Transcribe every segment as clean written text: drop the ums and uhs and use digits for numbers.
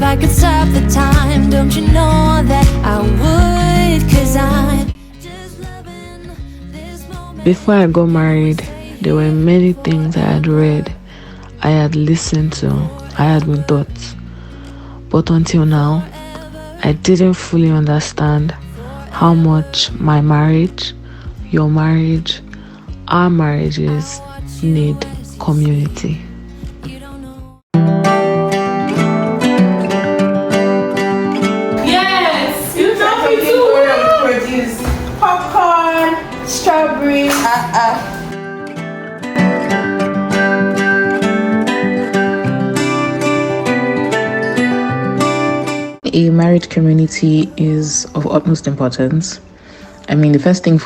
I could stop the time, don't you know that I would? 'Cause I'm just loving this moment. Before I got married, there were many things I had read, I had listened to, I had been taught. But until now, I didn't fully understand how much my marriage, your marriage, our marriages need community. Yes, you know me too. Produce popcorn, strawberry. A married community is of utmost importance. I mean, the first thing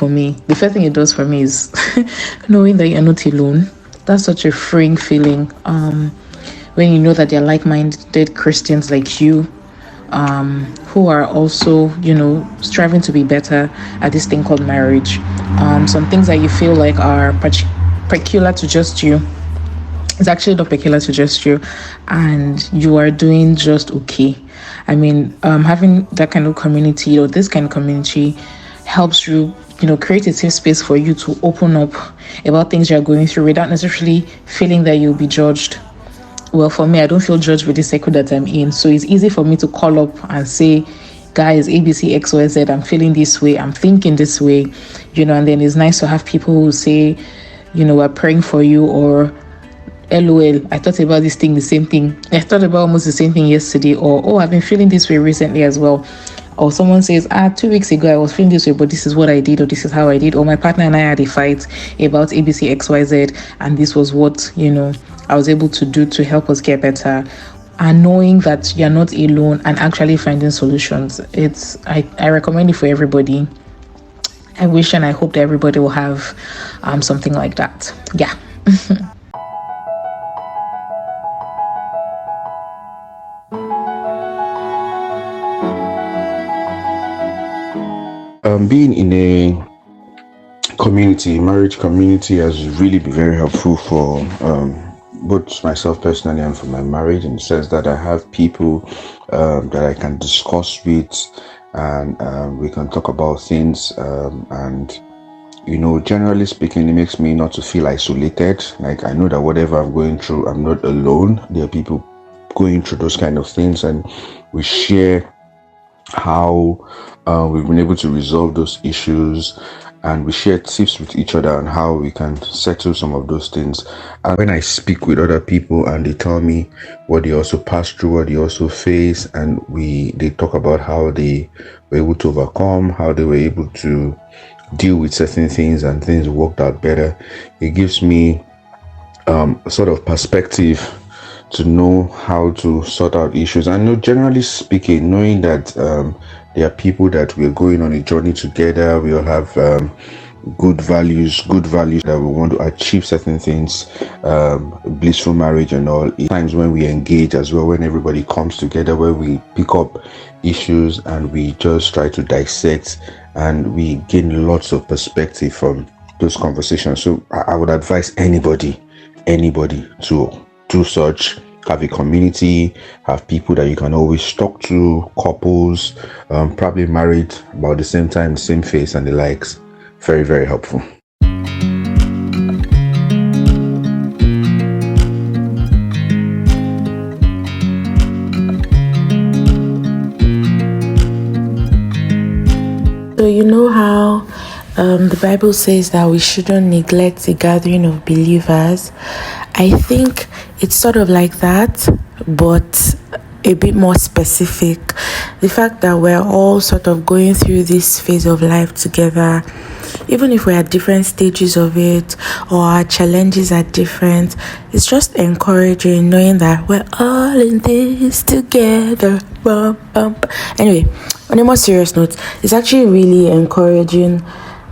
it does for me is knowing that you're not alone. That's such a freeing feeling. When you know that there are like-minded Christians like you, who are also, striving to be better at this thing called marriage. Some things that you feel like are peculiar to just you. It's actually not peculiar to just you, and you are doing just okay. I mean, having that kind of community or this kind of community helps you, create a safe space for you to open up about things you're going through without necessarily feeling that you'll be judged. Well, for me, I don't feel judged with the circle that I'm in, so it's easy for me to call up and say, guys, ABC XYZ, I'm feeling this way, I'm thinking this way, and then it's nice to have people who say, we're praying for you, or LOL, I thought about this thing, the same thing. I thought about almost the same thing yesterday, or, oh, I've been feeling this way recently as well. Or someone says, 2 weeks ago, I was feeling this way, but this is what I did, or this is how I did. Or my partner and I had a fight about ABC XYZ, and this was what, I was able to do to help us get better. And knowing that you're not alone and actually finding solutions, I recommend it for everybody. I wish and I hope that everybody will have something like that. Yeah. Being in a marriage community, has really been very helpful for both myself personally and for my marriage, in the sense that I have people that I can discuss with, and we can talk about things, and generally speaking, it makes me not to feel isolated. Like, I know that whatever I'm going through, I'm not alone. There are people going through those kind of things, and we share how we've been able to resolve those issues, and we share tips with each other on how we can settle some of those things. And when I speak with other people and they tell me what they also pass through, what they also face, and they talk about how they were able to overcome, how they were able to deal with certain things, and things worked out better, it gives me a sort of perspective to know how to sort out issues. And generally speaking, knowing that there are people that we're going on a journey together, we all have good values that we want to achieve certain things, blissful marriage and all. Times when we engage as well, when everybody comes together, where we pick up issues and we just try to dissect, and we gain lots of perspective from those conversations. So I would advise anybody to do such. Have a community, have people that you can always talk to, couples, probably married about the same time, same face and the likes. Very, very helpful. So you know how the Bible says that we shouldn't neglect the gathering of believers. I think it's sort of like that, but a bit more specific. The fact that we're all sort of going through this phase of life together, even if we're at different stages of it, or our challenges are different, it's just encouraging knowing that we're all in this together. Anyway, on a more serious note, it's actually really encouraging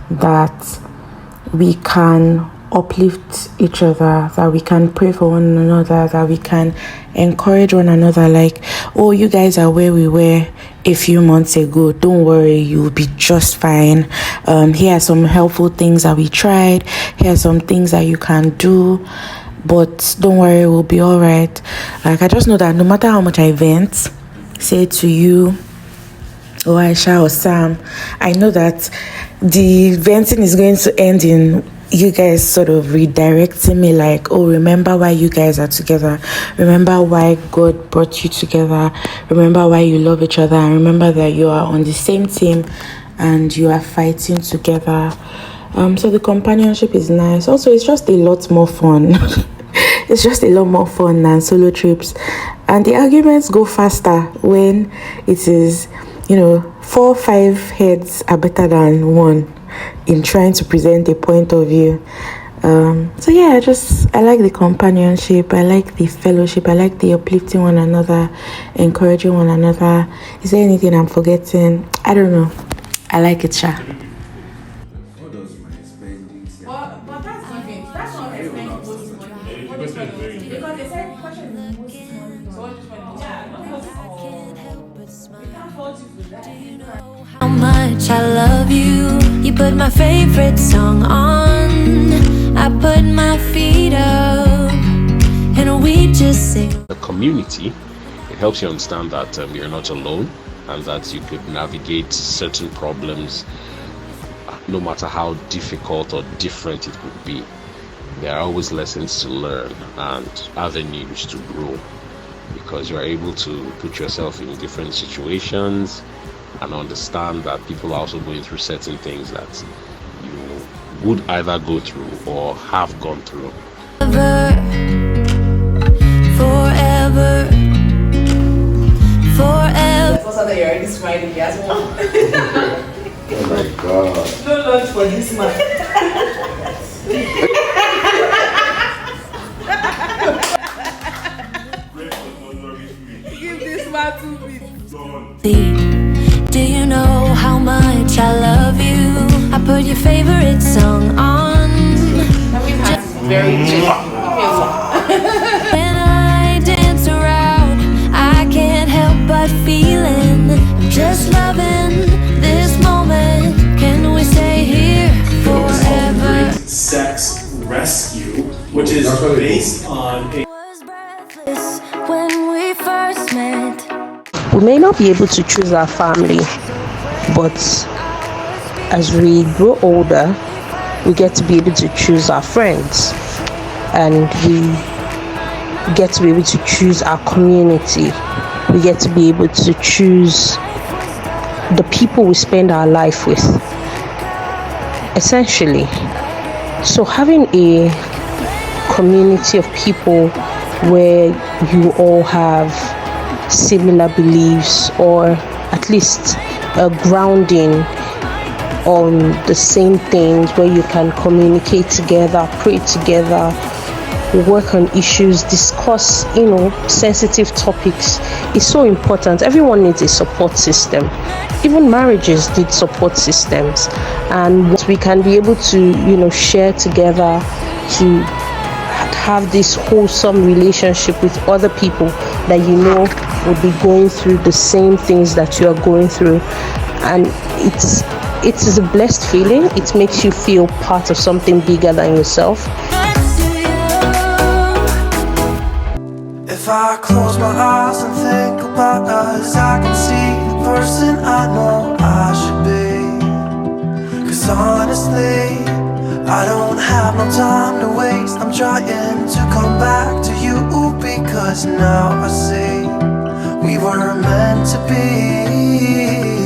that we can uplift each other, that we can pray for one another, that we can encourage one another, like, oh, you guys are where we were a few months ago, don't worry, you'll be just fine. Here are some helpful things that we tried, here are some things that you can do, but don't worry, we'll be all right. Like, I just know that no matter how much I vent, say to you, or Aisha or Sam, I know that the venting is going to end in you guys sort of redirecting me like, oh, remember why you guys are together. Remember why God brought you together. Remember why you love each other. And remember that you are on the same team and you are fighting together. So the companionship is nice. Also, it's just a lot more fun. It's just a lot more fun than solo trips. And the arguments go faster when it is, 4 or 5 heads are better than one in trying to present a point of view. So yeah, I like the companionship, I like the fellowship, I like the uplifting one another, encouraging one another. Is there anything I'm forgetting? I don't know. I like it, Sha. But that's nothing. That's not explaining most money. Because they said the question is most money. So what is money? Yeah, not most. We can't fault you for that. How much I love you. You put my favorite song on. I put my feet up, and we just sing. The community, it helps you understand that you're not alone and that you could navigate certain problems no matter how difficult or different it would be. There are always lessons to learn and avenues to grow because you're able to put yourself in different situations and understand that people are also going through certain things that you would either go through or have gone through. Forever. What's that you're already smiling? Yes, one. Oh my God. No lunch for this man. Give this man 2 weeks. Do you know how much I love you? I put your favorite song on. Very When I dance around, I can't help but feeling I'm just loving this moment. Can we stay here forever? Sex Rescue, which is based on a Was breathless when we first met. We may not be able to choose our family, but as we grow older, we get to be able to choose our friends, and we get to be able to choose our community. We get to be able to choose the people we spend our life with, essentially. So having a community of people where you all have similar beliefs, or at least a grounding on the same things, where you can communicate together, pray together, work on issues, discuss sensitive topics, is so important. Everyone needs a support system. Even marriages need support systems, and we can be able to share together, to have this wholesome relationship with other people that will be going through the same things that you are going through. And it is a blessed feeling. It makes you feel part of something bigger than yourself. If I close my eyes and think about us, I can see the person I know I should be. 'Cause honestly, I don't have no time to waste. I'm trying to come back to you, because now I see we were meant to be.